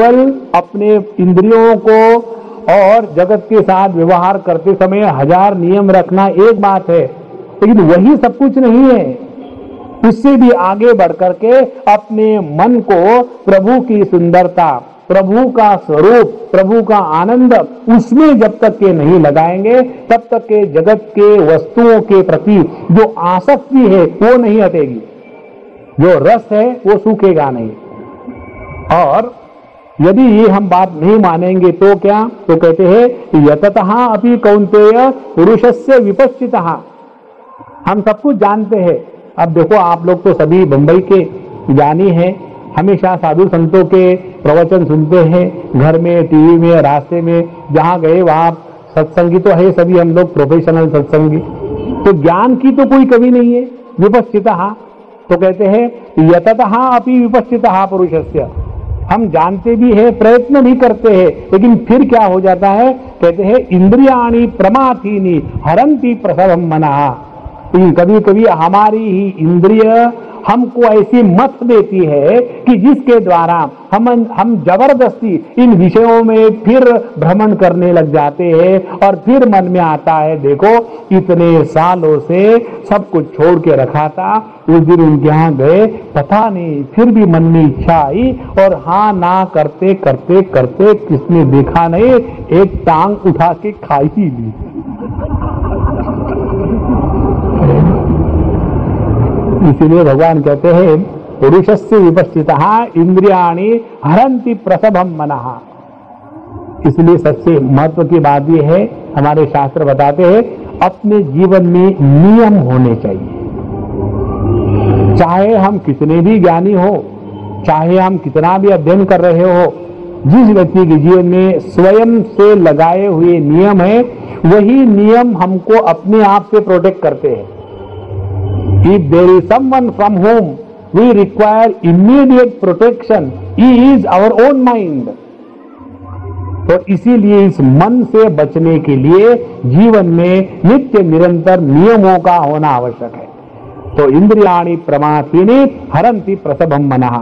केवल अपने इंद्रियों को और जगत के साथ व्यवहार करते समय 1000 नियम रखना एक बात है, लेकिन वही सब कुछ नहीं है। उससे भी आगे बढ़कर के अपने मन को प्रभु की सुंदरता, प्रभु का स्वरूप, प्रभु का आनंद, उसमें जब तक के नहीं लगाएंगे तब तक के जगत के वस्तुओं के प्रति जो आसक्ति है वो नहीं हटेगी, जो रस है वो सूखेगा नहीं। और यदि ये हम बात नहीं मानेंगे तो क्या, तो कहते हैं यततः अपि कौन्तेय पुरुषस्य विपश्चितः। हम सब कुछ जानते हैं। अब देखो, आप लोग तो सभी बंबई के ज्ञानी हैं, हमेशा साधु संतों के प्रवचन सुनते हैं, घर में, टीवी में, रास्ते में जहां गए वहां सत्संगी तो है, सभी हम लोग प्रोफेशनल सत्संगी, तो ज्ञान की तो कोई कमी नहीं है। विपश्चितः तो कहते हैं यततः अपि विपश्चितः पुरुषस्य, हम जानते भी है, प्रयत्न भी करते हैं, लेकिन फिर क्या हो जाता है, कहते हैं इंद्रियाणि प्रमाथीनि हरन्ति प्रसवम मनः। कभी कभी हमारी ही इंद्रिय हमको ऐसी मत देती है कि जिसके द्वारा हम जबरदस्ती इन विषयों में फिर भ्रमण करने लग जाते हैं, और फिर मन में आता है देखो इतने सालों से सब कुछ छोड़ के रखा था, उस दिन उनके यहाँ गए, पता नहीं फिर भी मन में इच्छा आई, और हाँ ना करते करते करते किसने देखा नहीं, एक टांग उठा के खाई ही ली। इसीलिए भगवान कहते हैं पुरुषस्य विपश्चितः इंद्रियाणि हरन्ति प्रसभम मनः। इसलिए सबसे महत्व की बात यह है, हमारे शास्त्र बताते हैं अपने जीवन में नियम होने चाहिए। चाहे हम कितने भी ज्ञानी हो, चाहे हम कितना भी अध्ययन कर रहे हो, जिस व्यक्ति के जीवन में स्वयं से लगाए हुए नियम है, वही नियम हमको अपने आप से प्रोटेक्ट करते हैं। If there is someone from whom we require immediate protection, he is our own mind. तो इसीलिए इस मन से बचने के लिए जीवन में नित्य निरंतर नियमों का होना आवश्यक है। तो इंद्रियाणि प्रमाथीनि हरन्ति प्रसभम मनः।